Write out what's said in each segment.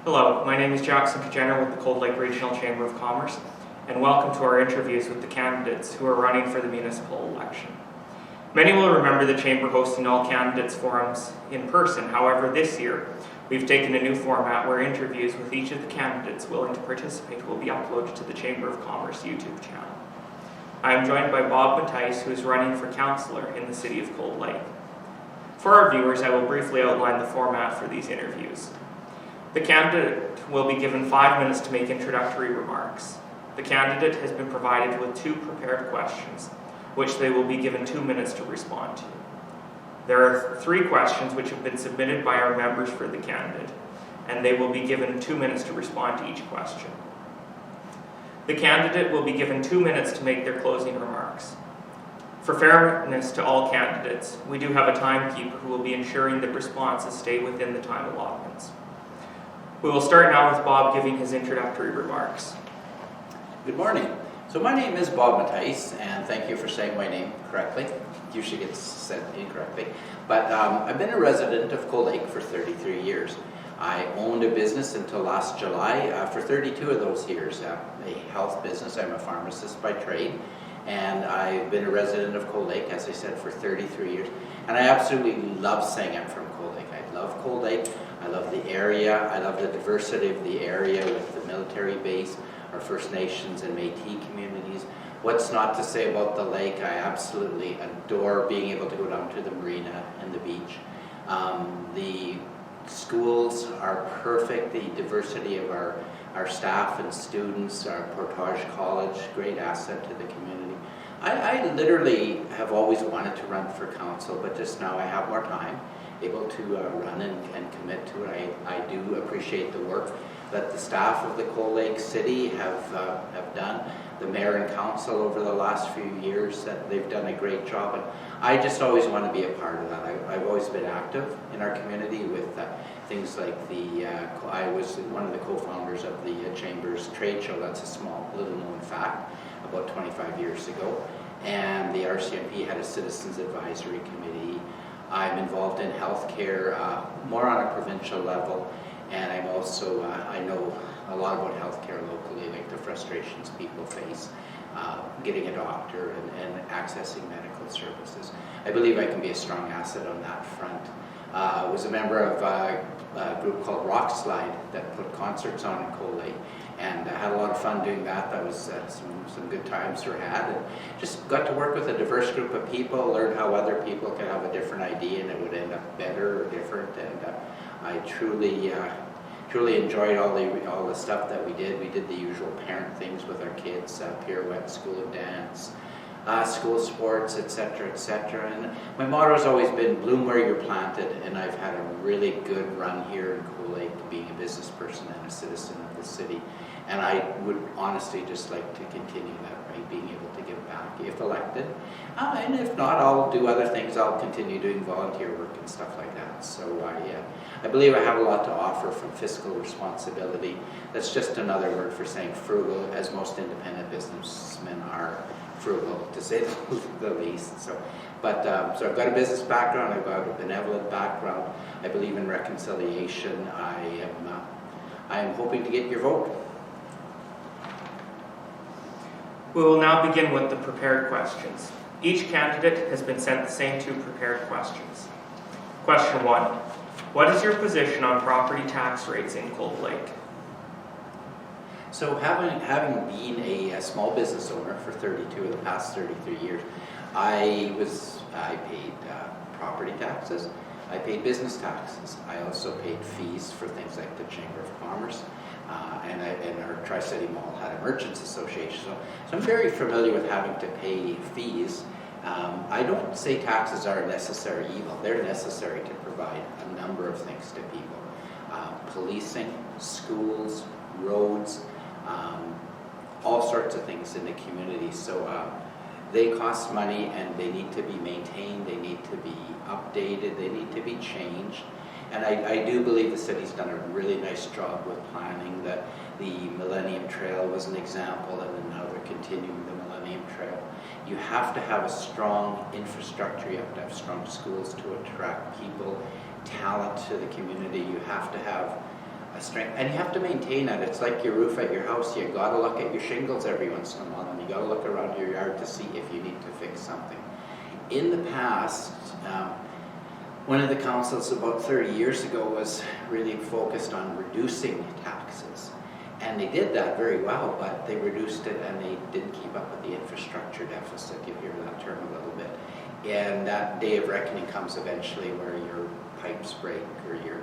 Hello, my name is Jackson Kajener with the Cold Lake Regional Chamber of Commerce, and welcome to our interviews with the candidates who are running for the municipal election. Many will remember the Chamber hosting all candidates forums in person. However, this year, we've taken a new format where interviews with each of the candidates willing to participate will be uploaded to the Chamber of Commerce YouTube channel. I am joined by Bob Mattice, who is running for Councilor in the City of Cold Lake. For our viewers, I will briefly outline the format for these interviews. The candidate will be given 5 minutes to make introductory remarks. The candidate has been provided with 2 prepared questions, which they will be given 2 minutes to respond to. There are 3 questions which have been submitted by our members for the candidate, and they will be given 2 minutes to respond to each question. The candidate will be given 2 minutes to make their closing remarks. For fairness to all candidates, we do have a timekeeper who will be ensuring that responses stay within the time allotments. We will start now with Bob giving his introductory remarks. Good morning. So my name is Bob Mattice, and thank you for saying my name correctly. It usually gets said incorrectly. But I've been a resident of Cold Lake for 33 years. I owned a business until last July for 32 of those years, a health business. I'm a pharmacist by trade, and I've been a resident of Cold Lake, as I said, for 33 years. And I absolutely love saying I'm from Cold Lake. I love Cold Lake. I love the area. I love the diversity of the area with the military base, our First Nations and Métis communities. What's not to say about the lake? I absolutely adore being able to go down to the marina and the beach. The schools are perfect. The diversity of our staff and students, our Portage College, great asset to the community. I literally have always wanted to run for council, but just now I have more time, able to run and commit to it. I do appreciate the work that the staff of the Cold Lake City have done, the mayor and council over the last few years, that they've done a great job. And I just always want to be a part of that. I've always been active in our community with things like I was one of the co-founders of the Chamber's trade show. That's a small, little known fact, about 25 years ago. And the RCMP had a citizens advisory committee. I'm involved in healthcare, more on a provincial level. And I'm also, I know a lot about healthcare locally, like the frustrations people face getting a doctor and accessing medical services. I believe I can be a strong asset on that front. I was a member of a group called Rock Slide that put concerts on in Cold Lake, and I had a lot of fun doing that. That was some good times were had, and just got to work with a diverse group of people, learn how other people could have a different idea and it would end up better or different. And I truly enjoyed all the stuff that we did. We did the usual parent things with our kids, pirouette, school of dance, school sports, etc., etc. And my motto has always been bloom where you're planted, and I've had a really good run here in Cold Lake, being a business person and a citizen of the city. And I would honestly just like to continue that, right? Being able to give back if elected. And if not, I'll do other things. I'll continue doing volunteer work and stuff like that. So I believe I have a lot to offer from fiscal responsibility. That's just another word for saying frugal, as most independent businessmen are frugal, to say the least. So I've got a business background. I've got a benevolent background. I believe in reconciliation. I am hoping to get your vote. We will now begin with the prepared questions. Each candidate has been sent the same 2 prepared questions. Question 1. What is your position on property tax rates in Cold Lake? So having been a small business owner for 32 of the past 33 years, I paid property taxes, I paid business taxes, I also paid fees for things like the Chamber of Commerce, and our Tri-City Mall had a Merchants Association. So I'm very familiar with having to pay fees. I don't say taxes are a necessary evil. They're necessary to provide a number of things to people. Policing, schools, roads, all sorts of things in the community. So they cost money, and they need to be maintained, they need to be updated, they need to be changed. And I do believe the city's done a really nice job with planning. The Millennium Trail was an example, and now they're continuing the Millennium Trail. You have to have a strong infrastructure, you have to have strong schools to attract people, talent to the community. You have to have a strength, and you have to maintain it. It's like your roof at your house. You got to look at your shingles every once in a while, and you got to look around your yard to see if you need to fix something. In the past, one of the councils about 30 years ago was really focused on reducing taxes. And they did that very well, but they reduced it and they didn't keep up with the infrastructure deficit. You hear that term a little bit. And that day of reckoning comes eventually where your pipes break or your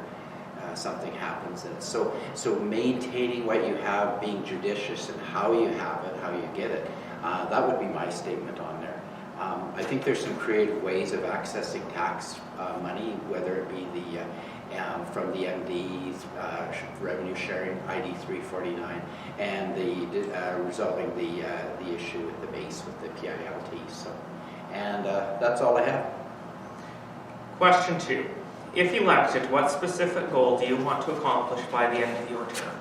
something happens. And so maintaining what you have, being judicious in how you have it, how you get it, that would be my statement on there. I think there's some creative ways of accessing tax money, whether it be the from the MD's revenue sharing ID 349 and the resolving the issue with the base with the PILT. So, and that's all I have. Question 2. If elected, what specific goal do you want to accomplish by the end of your term?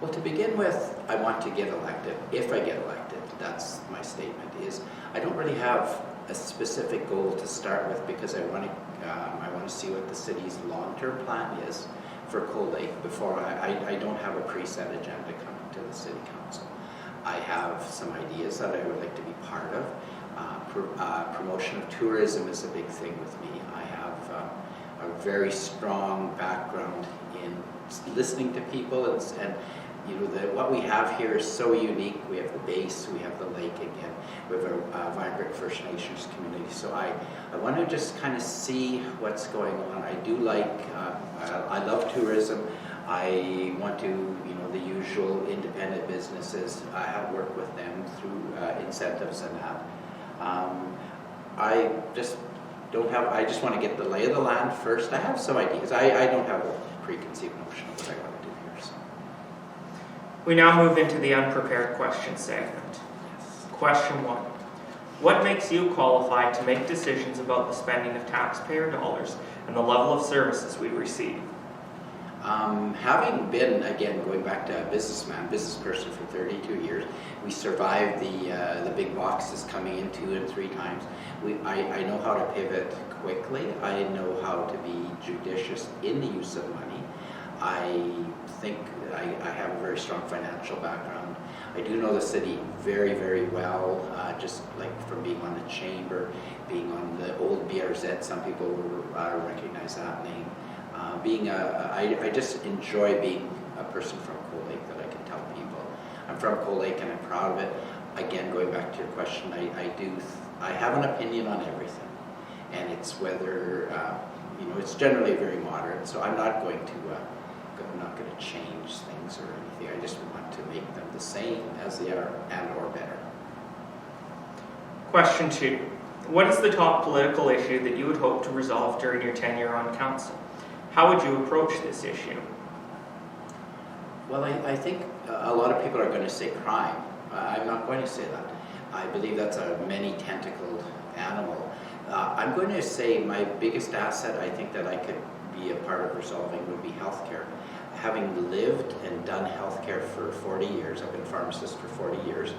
Well, to begin with, I want to get elected. If I get elected, that's my statement, is I don't really have a specific goal to start with because I want to see what the city's long-term plan is for Cold Lake before I don't have a preset agenda coming to the city council. I have some ideas that I would like to be part of. Promotion of tourism is a big thing with me. I have a very strong background in listening to people and you know, what we have here is so unique. We have the base, we have the lake again, we have a vibrant First Nations community. So I want to just kind of see what's going on. I do like, I love tourism. I want to, you know, the usual independent businesses. I have worked with them through incentives and that. I just don't have, I just want to get the lay of the land first. I have some ideas. I don't have a preconceived notion of what I want to do here. So. We now move into the unprepared question segment. Question 1. What makes you qualified to make decisions about the spending of taxpayer dollars and the level of services we receive? Having been, again, going back to a business person for 32 years, we survived the big boxes coming in 2 and 3 times. I know how to pivot quickly. I know how to be judicious in the use of money. I think I have a very strong financial background. I do know the city very, very well, just like from being on the chamber, being on the old BRZ, some people will recognize that name. I just enjoy being a person from Cold Lake that I can tell people. I'm from Cold Lake and I'm proud of it. Again, going back to your question, I have an opinion on everything. And it's whether, you know, it's generally very moderate, so I'm not going to change things or anything. I just want to make them the same as they are and or better. Question 2. What is the top political issue that you would hope to resolve during your tenure on council? How would you approach this issue? Well, I think a lot of people are going to say crime. I'm not going to say that. I believe that's a many-tentacled animal. I'm going to say my biggest asset, I think, that I could be a part of resolving would be healthcare. Having lived and done healthcare for 40 years, I've been a pharmacist for 40 years,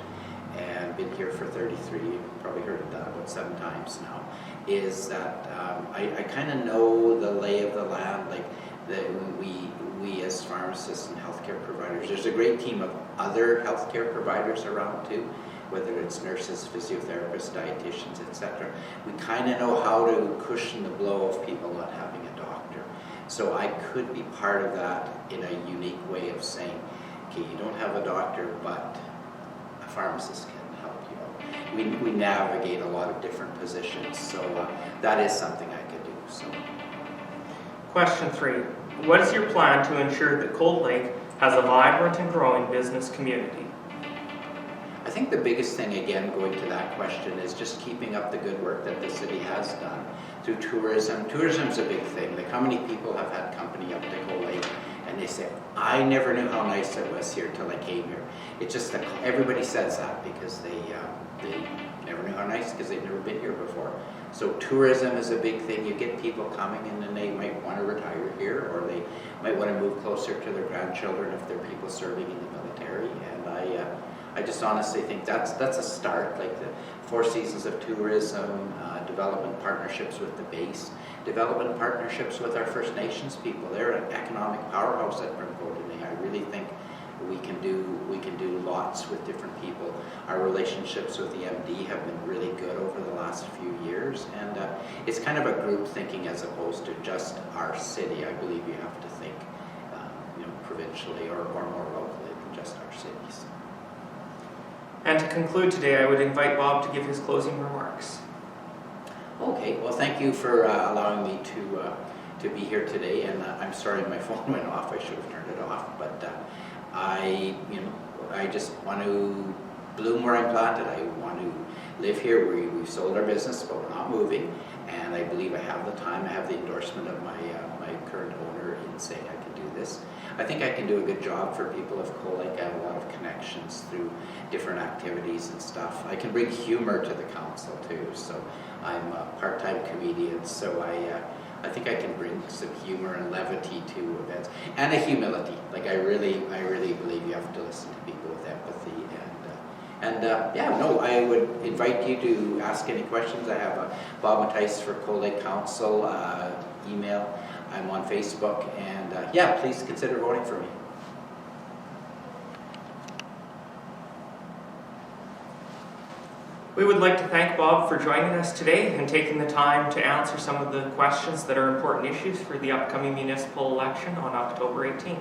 and been here for 33, you've probably heard of that about 7 times now, is that I kind of know the lay of the land, like that we as pharmacists and healthcare providers, there's a great team of other healthcare providers around too, whether it's nurses, physiotherapists, dietitians, etc. We kind of know how to cushion the blow of people not having a doctor. So I could be part of that in a unique way of saying, okay, you don't have a doctor, but a pharmacist can help you out. We navigate a lot of different positions, so that is something I could do. So. Question 3. What is your plan to ensure that Cold Lake has a vibrant and growing business community? I think the biggest thing, again, going to that question, is just keeping up the good work that the city has done through tourism. Tourism's a big thing. Like, how many people have had company up to Cold Lake and they say, I never knew how nice it was here till I came here. It's just that everybody says that because they never knew how nice because they've never been here before. So tourism is a big thing. You get people coming in and they might want to retire here, or they might want to move closer to their grandchildren if they're people serving in the military. And I just honestly think that's a start, like the 4 seasons of tourism, development partnerships with the base, development partnerships with our First Nations people. They're an economic powerhouse at Brimcote. I really think we can do lots with different people. Our relationships with the MD have been really good over the last few years, and it's kind of a group thinking as opposed to just our city. I believe you have to think provincially or more locally than just our cities. And to conclude today, I would invite Bob to give his closing remarks. Okay, well, thank you for allowing me to be here today, and I'm sorry my phone went off. I should have turned it off, but I just want to bloom where I'm planted. I want to live here. We've sold our business, but we're not moving, and I believe I have the time. I have the endorsement of my current owner in saying I can do this. I think I can do a good job for people of Cold Lake. I have a lot of connections through different activities and stuff. I can bring humor to the council too. So I'm a part-time comedian, so I think I can bring some humor and levity to events, and a humility. Like I really believe you have to listen to people with empathy, I would invite you to ask any questions. I have a Bob Mattice for Cold Lake Council email. I'm on Facebook, and please consider voting for me. We would like to thank Bob for joining us today and taking the time to answer some of the questions that are important issues for the upcoming municipal election on October 18th.